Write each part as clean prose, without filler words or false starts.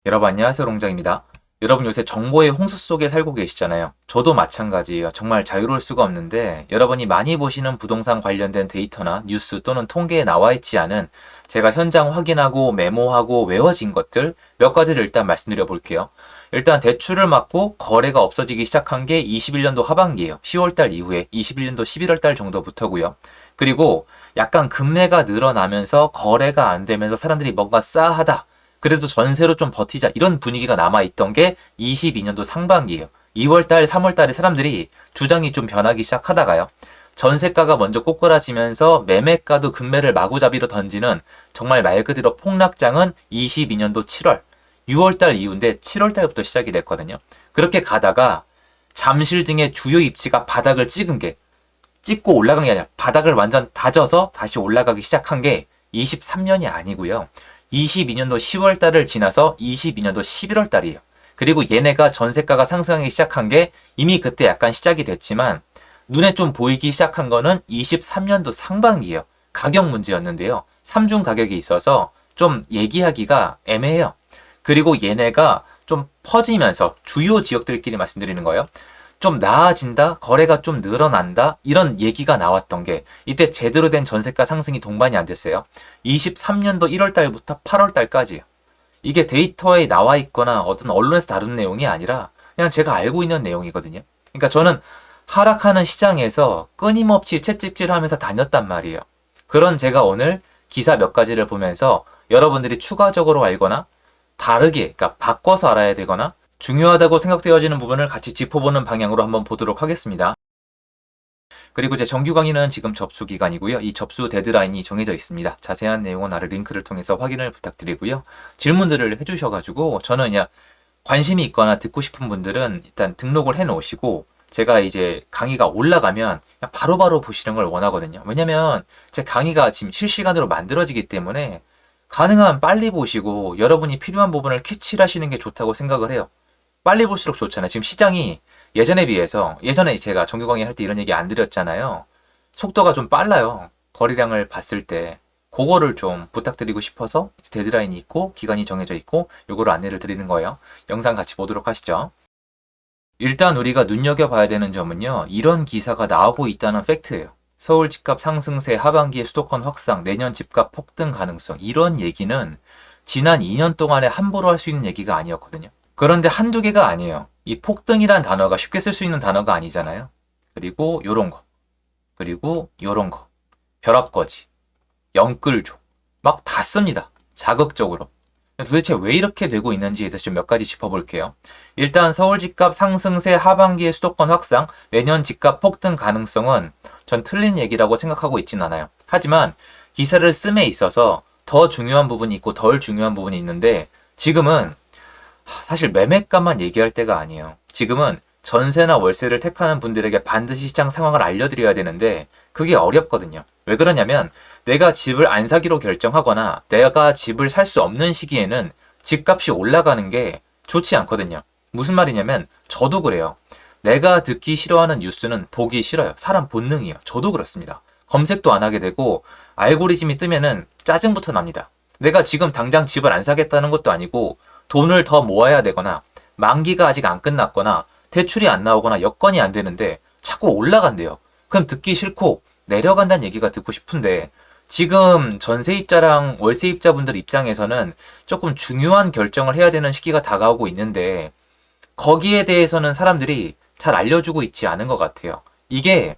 여러분 안녕하세요, 롱장입니다. 여러분 요새 정보의 홍수 속에 살고 계시잖아요. 저도 마찬가지예요. 정말 자유로울 수가 없는데 여러분이 많이 보시는 부동산 관련된 데이터나 뉴스 또는 통계에 나와 있지 않은 제가 현장 확인하고 메모하고 외워진 것들 몇 가지를 일단 말씀드려 볼게요. 일단 대출을 막고 거래가 없어지기 시작한 게 21년도 하반기예요. 10월달 이후에 21년도 11월달 정도부터고요. 그리고 약간 금매가 늘어나면서 거래가 안 되면서 사람들이 뭔가 싸하다. 그래도 전세로 좀 버티자 이런 분위기가 남아있던 게 22년도 상반기예요. 2월달, 3월달에 사람들이 주장이 좀 변하기 시작하다가요. 전세가가 먼저 꼬꾸라지면서 매매가도 금매를 마구잡이로 던지는 정말 말 그대로 폭락장은 22년도 7월, 6월달 이후인데 7월달부터 시작이 됐거든요. 그렇게 가다가 잠실 등의 주요 입지가 바닥을 찍은 게 찍고 올라간 게 아니라 바닥을 완전 다져서 다시 올라가기 시작한 게 23년이 아니고요. 22년도 10월 달을 지나서 22년도 11월 달이에요. 그리고 얘네가 전세가가 상승하기 시작한 게 이미 그때 약간 시작이 됐지만 눈에 좀 보이기 시작한 거는 23년도 상반기예요. 가격 문제였는데요. 삼중 가격이 있어서 좀 얘기하기가 애매해요. 그리고 얘네가 좀 퍼지면서 주요 지역들끼리 말씀드리는 거예요. 좀 나아진다, 거래가 좀 늘어난다, 이런 얘기가 나왔던 게 이때 제대로 된 전세가 상승이 동반이 안 됐어요. 23년도 1월 달부터 8월 달까지예요. 이게 데이터에 나와 있거나 어떤 언론에서 다룬 내용이 아니라 그냥 제가 알고 있는 내용이거든요. 그러니까 저는 하락하는 시장에서 끊임없이 채찍질하면서 다녔단 말이에요. 그런 제가 오늘 기사 몇 가지를 보면서 여러분들이 추가적으로 알거나 다르게, 그러니까 바꿔서 알아야 되거나 중요하다고 생각되어지는 부분을 같이 짚어보는 방향으로 한번 보도록 하겠습니다. 그리고 제 정규 강의는 지금 접수 기간이고요. 이 접수 데드라인이 정해져 있습니다. 자세한 내용은 아래 링크를 통해서 확인을 부탁드리고요. 질문들을 해주셔가지고 저는 그냥 관심이 있거나 듣고 싶은 분들은 일단 등록을 해 놓으시고 제가 이제 강의가 올라가면 그냥 바로바로 보시는 걸 원하거든요. 왜냐면 제 강의가 지금 실시간으로 만들어지기 때문에 가능한 빨리 보시고 여러분이 필요한 부분을 캐치를 하시는 게 좋다고 생각을 해요. 빨리 볼수록 좋잖아요. 지금 시장이 예전에 비해서 예전에 제가 정규 강의 할 때 이런 얘기 안 드렸잖아요. 속도가 좀 빨라요. 거래량을 봤을 때 그거를 좀 부탁드리고 싶어서 데드라인이 있고 기간이 정해져 있고 요거를 안내를 드리는 거예요. 영상 같이 보도록 하시죠. 일단 우리가 눈여겨봐야 되는 점은요. 이런 기사가 나오고 있다는 팩트예요. 서울 집값 상승세 하반기에 수도권 확산, 내년 집값 폭등 가능성 이런 얘기는 지난 2년 동안에 함부로 할 수 있는 얘기가 아니었거든요. 그런데 한두 개가 아니에요. 이 폭등이란 단어가 쉽게 쓸 수 있는 단어가 아니잖아요. 그리고 요런 거. 그리고 요런 거. 벼락거지. 영끌족. 막 다 씁니다. 자극적으로. 도대체 왜 이렇게 되고 있는지에 대해서 좀 몇 가지 짚어볼게요. 일단 서울 집값 상승세 하반기에 수도권 확산, 내년 집값 폭등 가능성은 전 틀린 얘기라고 생각하고 있진 않아요. 하지만 기사를 씀에 있어서 더 중요한 부분이 있고 덜 중요한 부분이 있는데 지금은 사실 매매가만 얘기할 때가 아니에요. 지금은 전세나 월세를 택하는 분들에게 반드시 시장 상황을 알려드려야 되는데 그게 어렵거든요. 왜 그러냐면 내가 집을 안 사기로 결정하거나 내가 집을 살 수 없는 시기에는 집값이 올라가는 게 좋지 않거든요. 무슨 말이냐면 저도 그래요. 내가 듣기 싫어하는 뉴스는 보기 싫어요. 사람 본능이에요. 저도 그렇습니다. 검색도 안 하게 되고 알고리즘이 뜨면은 짜증부터 납니다. 내가 지금 당장 집을 안 사겠다는 것도 아니고 돈을 더 모아야 되거나 만기가 아직 안 끝났거나 대출이 안 나오거나 여건이 안 되는데 자꾸 올라간대요. 그럼 듣기 싫고 내려간다는 얘기가 듣고 싶은데 지금 전세입자랑 월세입자분들 입장에서는 조금 중요한 결정을 해야 되는 시기가 다가오고 있는데 거기에 대해서는 사람들이 잘 알려주고 있지 않은 것 같아요. 이게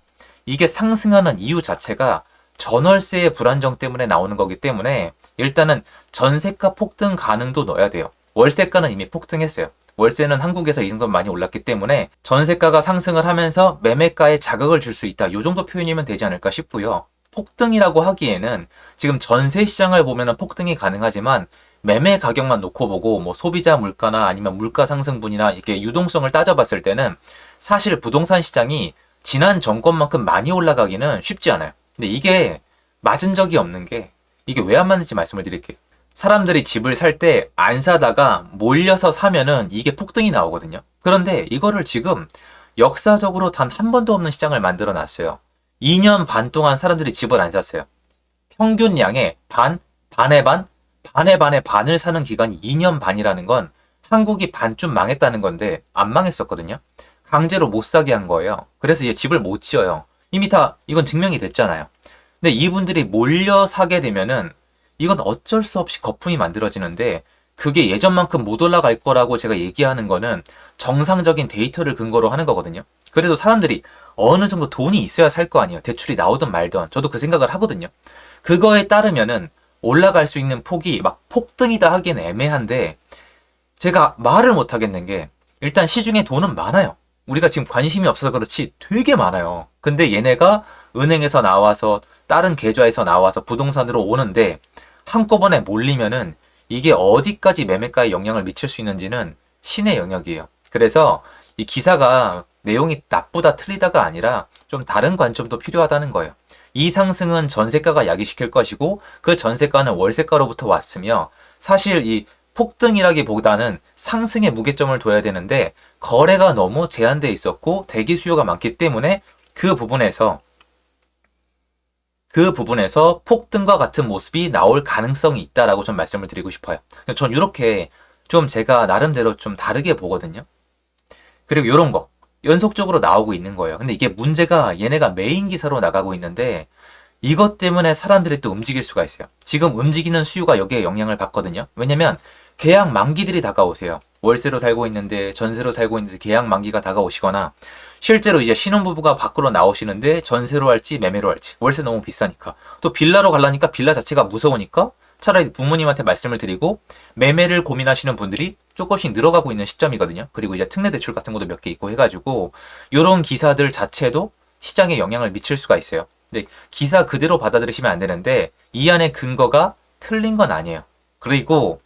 상승하는 이유 자체가 전월세의 불안정 때문에 나오는 거기 때문에 일단은 전세가 폭등 가능도 넣어야 돼요. 월세가는 이미 폭등했어요. 월세는 한국에서 이 정도 많이 올랐기 때문에 전세가가 상승을 하면서 매매가에 자극을 줄 수 있다. 이 정도 표현이면 되지 않을까 싶고요. 폭등이라고 하기에는 지금 전세 시장을 보면 폭등이 가능하지만 매매 가격만 놓고 보고 뭐 소비자 물가나 아니면 물가 상승분이나 이렇게 유동성을 따져봤을 때는 사실 부동산 시장이 지난 정권만큼 많이 올라가기는 쉽지 않아요. 근데 이게 맞은 적이 없는 게 이게 왜 안 맞는지 말씀을 드릴게요. 사람들이 집을 살 때 안 사다가 몰려서 사면은 이게 폭등이 나오거든요. 그런데 이거를 지금 역사적으로 단 한 번도 없는 시장을 만들어 놨어요. 2년 반 동안 사람들이 집을 안 샀어요. 평균량의 반의 반, 반에 반에 반을 사는 기간이 2년 반이라는 건 한국이 반쯤 망했다는 건데 안 망했었거든요. 강제로 못 사게 한 거예요. 그래서 이제 집을 못 지어요. 이미 다 이건 증명이 됐잖아요. 근데 이분들이 몰려 사게 되면은 이건 어쩔 수 없이 거품이 만들어지는데 그게 예전만큼 못 올라갈 거라고 제가 얘기하는 거는 정상적인 데이터를 근거로 하는 거거든요. 그래서 사람들이 어느 정도 돈이 있어야 살 거 아니에요. 대출이 나오든 말든. 저도 그 생각을 하거든요. 그거에 따르면은 올라갈 수 있는 폭이 막 폭등이다 하기엔 애매한데 제가 말을 못 하겠는 게 일단 시중에 돈은 많아요. 우리가 지금 관심이 없어서 그렇지 되게 많아요. 근데 얘네가 은행에서 나와서 다른 계좌에서 나와서 부동산으로 오는데 한꺼번에 몰리면은 이게 어디까지 매매가에 영향을 미칠 수 있는지는 신의 영역이에요. 그래서 이 기사가 내용이 나쁘다 틀리다가 아니라 좀 다른 관점도 필요하다는 거예요. 이 상승은 전세가가 야기시킬 것이고 그 전세가는 월세가로부터 왔으며 사실 이 폭등이라기보다는 상승에 무게점을 둬야 되는데 거래가 너무 제한돼 있었고 대기 수요가 많기 때문에 그 부분에서 폭등과 같은 모습이 나올 가능성이 있다라고 좀 말씀을 드리고 싶어요. 전 이렇게 좀 제가 나름대로 좀 다르게 보거든요. 그리고 이런 거 연속적으로 나오고 있는 거예요. 근데 이게 문제가 얘네가 메인 기사로 나가고 있는데 이것 때문에 사람들이 또 움직일 수가 있어요. 지금 움직이는 수요가 여기에 영향을 받거든요. 왜냐면 계약 만기들이 다가오세요. 월세로 살고 있는데 전세로 살고 있는데 계약 만기가 다가오시거나 실제로 이제 신혼부부가 밖으로 나오시는데 전세로 할지 매매로 할지 월세 너무 비싸니까 또 빌라로 가려니까 빌라 자체가 무서우니까 차라리 부모님한테 말씀을 드리고 매매를 고민하시는 분들이 조금씩 늘어가고 있는 시점이거든요. 그리고 이제 특례 대출 같은 것도 몇 개 있고 해가지고 이런 기사들 자체도 시장에 영향을 미칠 수가 있어요. 근데 기사 그대로 받아들이시면 안 되는데 이 안에 근거가 틀린 건 아니에요. 그리고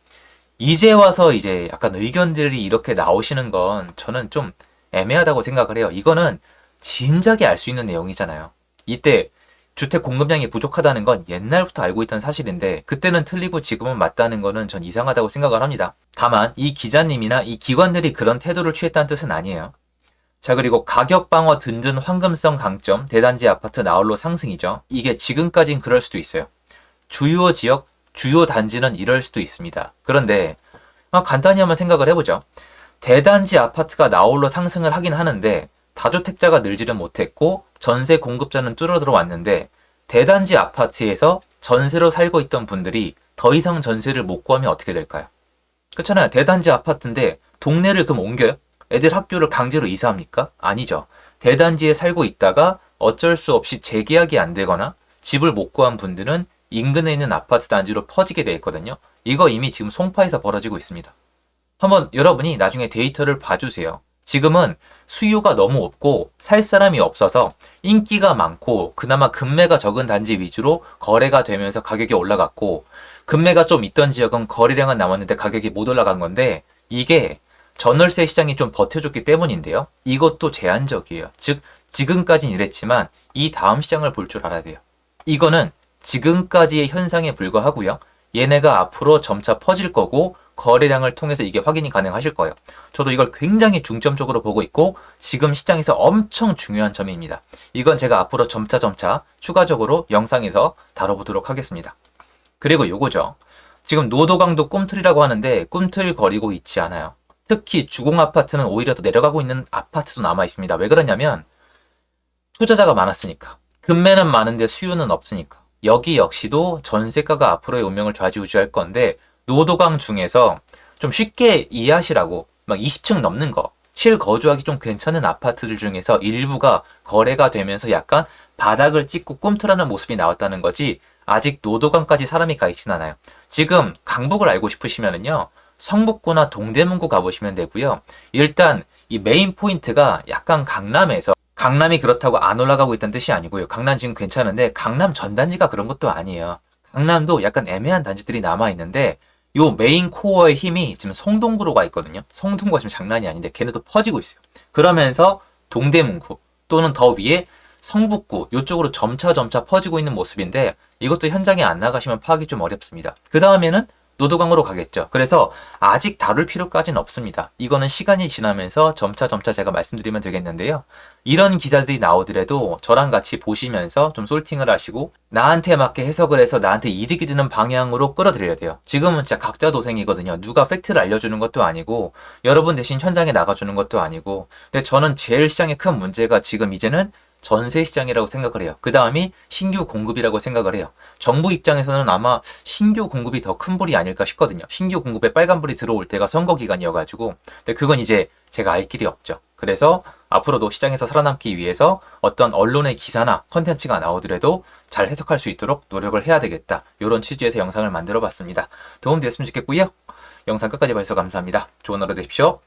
이제 와서 이제 약간 의견들이 이렇게 나오시는 건 저는 좀 애매하다고 생각을 해요. 이거는 진작에 알 수 있는 내용이잖아요. 이때 주택 공급량이 부족하다는 건 옛날부터 알고 있던 사실인데 그때는 틀리고 지금은 맞다는 거는 전 이상하다고 생각을 합니다. 다만 이 기자님이나 이 기관들이 그런 태도를 취했다는 뜻은 아니에요. 자, 그리고 가격 방어 든든 황금성 강점 대단지 아파트 나홀로 상승이죠. 이게 지금까진 그럴 수도 있어요. 주요 지역, 주요 단지는 이럴 수도 있습니다. 그런데 간단히 한번 생각을 해보죠. 대단지 아파트가 나홀로 상승을 하긴 하는데 다주택자가 늘지는 못했고 전세 공급자는 줄어들어 왔는데 대단지 아파트에서 전세로 살고 있던 분들이 더 이상 전세를 못 구하면 어떻게 될까요? 그렇잖아요. 대단지 아파트인데 동네를 그럼 옮겨요? 애들 학교를 강제로 이사합니까? 아니죠. 대단지에 살고 있다가 어쩔 수 없이 재계약이 안 되거나 집을 못 구한 분들은 인근에 있는 아파트 단지로 퍼지게 돼 있거든요. 이거 이미 지금 송파에서 벌어지고 있습니다. 한번 여러분이 나중에 데이터를 봐주세요. 지금은 수요가 너무 없고 살 사람이 없어서 인기가 많고 그나마 금매가 적은 단지 위주로 거래가 되면서 가격이 올라갔고 금매가 좀 있던 지역은 거래량은 남았는데 가격이 못 올라간 건데 이게 전월세 시장이 좀 버텨줬기 때문인데요. 이것도 제한적이에요. 즉 지금까지는 이랬지만 이 다음 시장을 볼 줄 알아야 돼요. 이거는 지금까지의 현상에 불과하고요. 얘네가 앞으로 점차 퍼질 거고 거래량을 통해서 이게 확인이 가능하실 거예요. 저도 이걸 굉장히 중점적으로 보고 있고 지금 시장에서 엄청 중요한 점입니다. 이건 제가 앞으로 점차 추가적으로 영상에서 다뤄보도록 하겠습니다. 그리고 요거죠. 지금 노도강도 꿈틀이라고 하는데 꿈틀거리고 있지 않아요. 특히 주공아파트는 오히려 더 내려가고 있는 아파트도 남아 있습니다. 왜 그러냐면 투자자가 많았으니까. 금매는 많은데 수요는 없으니까. 여기 역시도 전세가가 앞으로의 운명을 좌지우지할 건데 노도강 중에서 좀 쉽게 이해하시라고 막 20층 넘는 거 실거주하기 좀 괜찮은 아파트들 중에서 일부가 거래가 되면서 약간 바닥을 찍고 꿈틀하는 모습이 나왔다는 거지 아직 노도강까지 사람이 가 있진 않아요. 지금 강북을 알고 싶으시면은요. 성북구나 동대문구 가보시면 되고요. 일단 이 메인 포인트가 약간 강남에서 강남이 그렇다고 안 올라가고 있다는 뜻이 아니고요. 강남 지금 괜찮은데 강남 전단지가 그런 것도 아니에요. 강남도 약간 애매한 단지들이 남아있는데 요 메인 코어의 힘이 지금 성동구로 가 있거든요. 성동구가 지금 장난이 아닌데 걔네도 퍼지고 있어요. 그러면서 동대문구 또는 더 위에 성북구 이쪽으로 점차 퍼지고 있는 모습인데 이것도 현장에 안 나가시면 파악이 좀 어렵습니다. 그 다음에는 노드강으로 가겠죠. 그래서 아직 다룰 필요까지는 없습니다. 이거는 시간이 지나면서 점차 제가 말씀드리면 되겠는데요. 이런 기사들이 나오더라도 저랑 같이 보시면서 좀 솔팅을 하시고 나한테 맞게 해석을 해서 나한테 이득이 되는 방향으로 끌어들여야 돼요. 지금은 진짜 각자 도생이거든요. 누가 팩트를 알려주는 것도 아니고 여러분 대신 현장에 나가주는 것도 아니고. 근데 저는 제일 시장의 큰 문제가 지금 이제는 전세 시장이라고 생각을 해요. 그 다음이 신규 공급이라고 생각을 해요. 정부 입장에서는 아마 신규 공급이 더 큰 불이 아닐까 싶거든요. 신규 공급에 빨간불이 들어올 때가 선거 기간이어가지고. 근데 그건 이제 제가 알 길이 없죠. 그래서 앞으로도 시장에서 살아남기 위해서 어떤 언론의 기사나 컨텐츠가 나오더라도 잘 해석할 수 있도록 노력을 해야 되겠다. 이런 취지에서 영상을 만들어 봤습니다. 도움 되었으면 좋겠고요. 영상 끝까지 봐주셔서 감사합니다. 좋은 하루 되십시오.